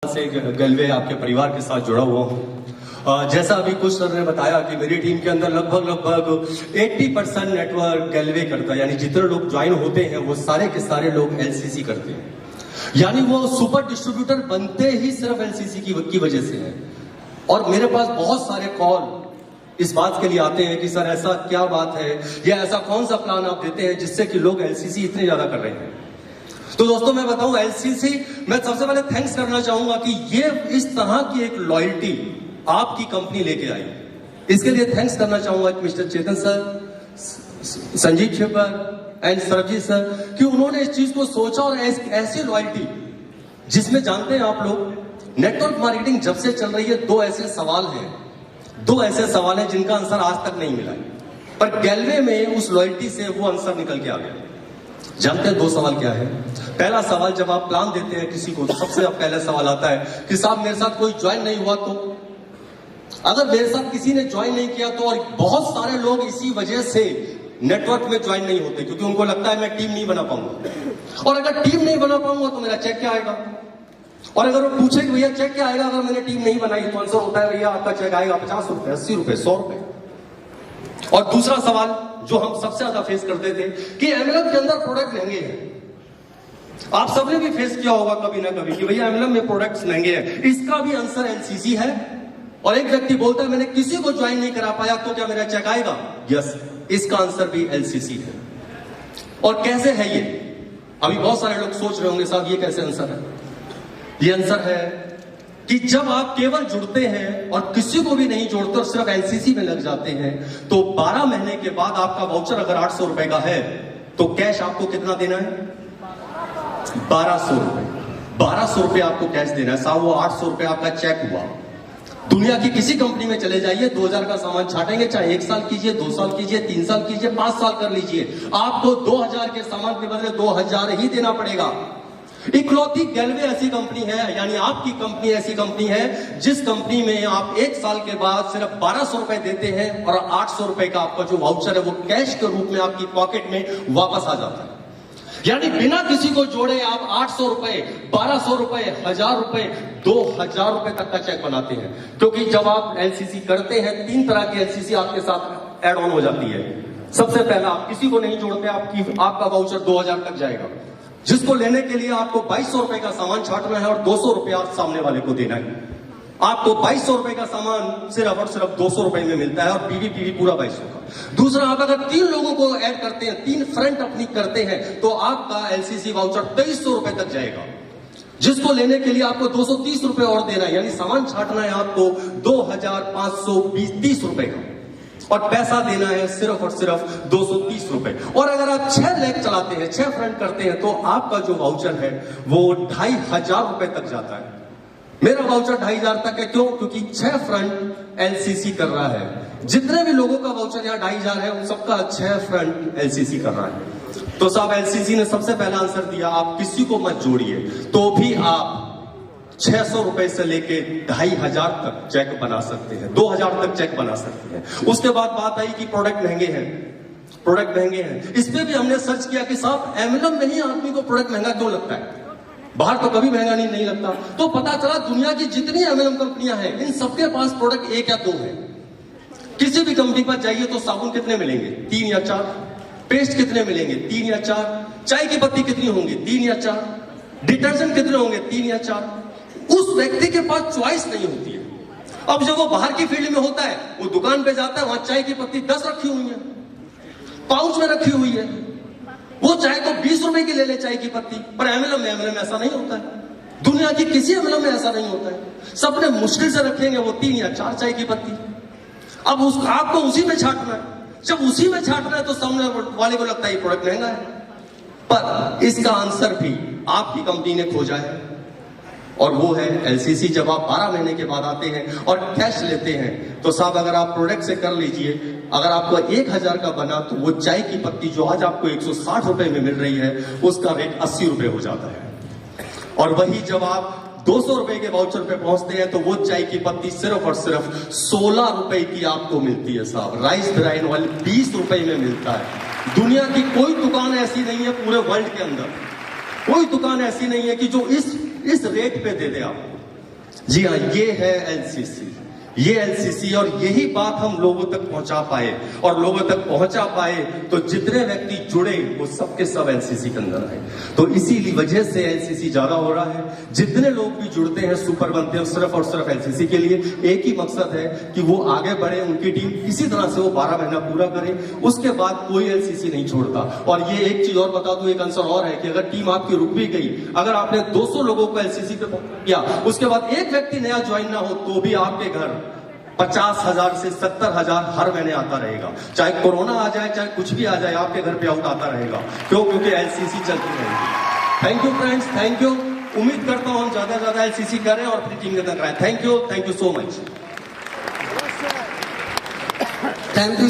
से गलवे आपके परिवार के साथ जुड़ा हुआ हूँ। जैसा अभी कुछ सर ने बताया कि मेरी टीम के अंदर लगभग 80% नेटवर्क गलवे करता है, यानी जितने लोग ज्वाइन होते हैं वो सारे के सारे लोग एलसीसी करते हैं, यानी वो सुपर डिस्ट्रीब्यूटर बनते ही सिर्फ एलसीसी की वजह से है। और मेरे पास बहुत सारे कॉल इस बात के लिए आते हैं कि सर ऐसा क्या बात है या ऐसा कौन सा प्लान आप देते हैं जिससे कि लोग एलसीसी इतने ज्यादा कर रहे हैं। तो दोस्तों मैं बताऊं, एलसीसी मैं सबसे पहले थैंक्स करना चाहूंगा कि ये इस तरह की एक लॉयल्टी आपकी कंपनी लेके आई, इसके लिए थैंक्स करना चाहूंगा mister Chetan sir, Sanjeev Shekhar and Sarjeet sir कि उन्होंने इस चीज को सोचा और ऐसी लॉयल्टी जिसमें जानते हैं आप लोग नेटवर्क मार्केटिंग जब से चल रही है दो ऐसे सवाल हैं जिनका आंसर आज तक नहीं मिला है, पर गैलवे में उस लॉयल्टी से वो आंसर निकल के आ गया। जानते हैं दो सवाल क्या है? पहला सवाल, जब आप प्लान देते हैं किसी को तो सबसे पहला सवाल आता है कि साहब मेरे साथ कोई ज्वाइन नहीं हुआ तो, अगर मेरे साथ किसी ने ज्वाइन नहीं किया तो, और बहुत सारे लोग इसी वजह से नेटवर्क में ज्वाइन नहीं होते क्योंकि उनको लगता है मैं टीम नहीं बना पाऊंगा, और अगर टीम नहीं बना पाऊंगा तो मेरा चेक क्या आएगा। और अगर वो पूछे कि भैया चेक क्या आएगा अगर मैंने टीम नहीं बनाई, तो आंसर होता है भैया आपका चेक आएगा 50 रुपए, 80 रुपए, 100 रुपए। और दूसरा सवाल जो हम सबसे ज्यादा फेस करते थे कि एमएलएम के अंदर प्रोडक्ट महंगे हैं। आप सबने भी फेस किया होगा कभी ना कभी कि भैया एमएलएम में प्रोडक्ट्स महंगे हैं, इसका भी आंसर एलसीसी है। और एक व्यक्ति बोलता है मैंने किसी को ज्वाइन नहीं करा पाया तो क्या मेरा चेक आएगा? यस, इसका आंसर भी एलसीसी है। और कैसे है ये? अभी बहुत सारे लोग सोच रहे होंगे साहब ये कैसे आंसर है? ये आंसर है कि जब आप केवल जुड़ते हैं और किसी को भी नहीं जोड़ते और सिर्फ एलसीसी में लग जाते हैं तो 12 महीने के बाद आपका वाउचर अगर 800 रुपए का है तो कैश आपको कितना देना है? 1200 रुपए। 1200 रुपए आपको कैश देना है साहब, वो 800 रुपए आपका चेक हुआ। दुनिया की किसी कंपनी में चले जाइए, 2000 का सामान छाटेंगे, चाहे 1 साल कीजिए, 2 साल कीजिए, 3 साल कीजिए, 5 साल कर लीजिए, आपको 2000 के सामान के बदले 2000 ही देना पड़ेगा। इकलौती गैलवे ऐसी कंपनी है, यानी आपकी कंपनी ऐसी कंपनी है जिस कंपनी में आप 1 साल के बाद सिर्फ 1200 रुपए देते हैं और 800 रुपए का आपका जो वाउचर है वो कैश के रूप में आपकी पॉकेट में वापस आ जाता है। यानी बिना किसी को जोड़े आप 800 रुपए, 1200 रुपए, 1000 रुपए, 2000 रुपए तक का चेक बनाते हैं। क्योंकि जब आप एलसीसी करते हैं 3 तरह की एलसीसी आपके साथ एड ऑन हो जाती है। सबसे पहला, आप किसी को नहीं जोड़ते, आपका वाउचर 2000 तक जाएगा, जिसको लेने के लिए आपको 2200 रुपए का सामान छाटना है और 200 रुपया सामने वाले को देना है। आपको 2200 रुपए का सामान सिर्फ और सिर्फ 200 रुपए में मिलता है और पीवी पूरा 2200 का। दूसरा, आप अगर 3 लोगों को ऐड करते हैं, 3 फ्रेंड अपनी करते हैं तो आपका एलसीसी वाउचर 2300 रुपए तक जाएगा, जिसको लेने के लिए आपको 230 रुपए और देना है, यानी सामान छाटना है आपको 2530 रुपए का और पैसा देना है सिर्फ और सिर्फ 230 रुपए। और अगर आप 6 लेग चलाते हैं, 6 फ्रंट करते हैं तो आपका जो वाउचर है वो 2500 रुपए तक जाता है। मेरा वाउचर 2500 तक है। क्यों? क्योंकि 6 फ्रंट एलसीसी कर रहा है। जितने भी लोगों का वाउचर यहाँ 2500 है उन सबका 6 फ्रंट एलसीसी कर रहा है। तो साहब एलसीसी ने सबसे पहला आंसर दिया, आप किसी को मत जोड़िए, तो भी आप 600 रुपए से लेके 2500 तक चेक बना सकते हैं, 2000 तक चेक बना सकते हैं। उसके बाद बात आई कि प्रोडक्ट महंगे हैं। इस पे भी हमने सर्च किया कि साहब एमएलएम में ही आदमी को प्रोडक्ट महंगा क्यों लगता है, बाहर तो कभी महंगा नहीं लगता। तो पता चला दुनिया की जितनी एमएलएम कंपनियां हैं इन सबके पास प्रोडक्ट 1 या 2 है। किसी भी कंपनी पर जाइए तो साबुन कितने मिलेंगे? 3 या 4। पेस्ट कितने मिलेंगे? 3 या 4। चाय की पत्ती कितनी होंगी? 3 या 4। डिटर्जेंट कितने होंगे? 3 या 4। उस व्यक्ति के पास चॉइस नहीं होती है। अब जब वो बाहर की फील्ड में होता है, वो दुकान पे जाता है, वहां चाय की पत्ती 10 रखी हुई है, पाउच में रखी हुई है, वो चाहे तो 20 रुपए की ले ले चाय की पत्ती। पर एमएलएम में ऐसा नहीं होता है। दुनिया की किसी एमएलएम में ऐसा नहीं होता है। सबने मुश्किल से रखेंगे वो 3 या 4 चाय की पत्ती। अब आपको उसी में छाटना है। जब उसी में छाटना है तो सामने वाले को लगता है ये प्रोडक्ट महंगा है, पर इसका आंसर भी आपकी कंपनी ने खोजा है और वो है एलसीसी। जब आप 12 महीने के बाद आते हैं और कैश लेते हैं तो साहब अगर आप प्रोडक्ट से कर लीजिए, अगर आपको 1000 का बना तो वो चाय की पत्ती जो आज आपको 160 रुपए में मिल रही है उसका रेट 80 रुपए हो जाता है। और वही जब आप 200 रुपए के वाउचर पे पहुंचते हैं तो वो चाय की पत्ती सिर्फ और सिर्फ 16 रुपए की आपको मिलती है साहब। राइस ब्राइन ऑयल 20 रुपए में मिलता है। दुनिया की कोई दुकान ऐसी नहीं है पूरे वर्ल्ड के अंदर, कोई दुकान ऐसी नहीं है कि जो इस रेट पे दे दे आपको। जी हाँ, ये है एलसीसी, ये एलसीसी, और यही बात हम लोगों तक पहुंचा पाए, और लोगों तक पहुंचा पाए तो जितने व्यक्ति जुड़े वो सबके सब एलसीसी के अंदर आए। तो इसी वजह से एलसीसी ज्यादा हो रहा है। जितने लोग भी जुड़ते हैं, सुपर बनते हैं सिर्फ और सिर्फ एलसीसी के लिए। एक ही मकसद है कि वो आगे बढ़े, उनकी टीम इसी तरह से वो 12 महीना पूरा करे, उसके बाद कोई एलसीसी नहीं छोड़ता। और ये एक चीज और बता दूं, एक आंसर और है कि अगर टीम आपकी रुक भी गई, अगर आपने 200 लोगों को एलसीसी पे किया, उसके बाद एक व्यक्ति नया ज्वाइन ना हो, तो भी आपके घर 50,000 से 70,000 हर महीने आता रहेगा। चाहे कोरोना आ जाए, चाहे कुछ भी आ जाए, आपके घर पे आउट आता रहेगा। क्यों? क्योंकि एलसीसी चलती रहेगी। Thank you friends, thank you. उम्मीद करता हूं हम ज्यादा से ज्यादा एलसीसी करें और फिर टीम तक आए। Thank you so much. Thank you.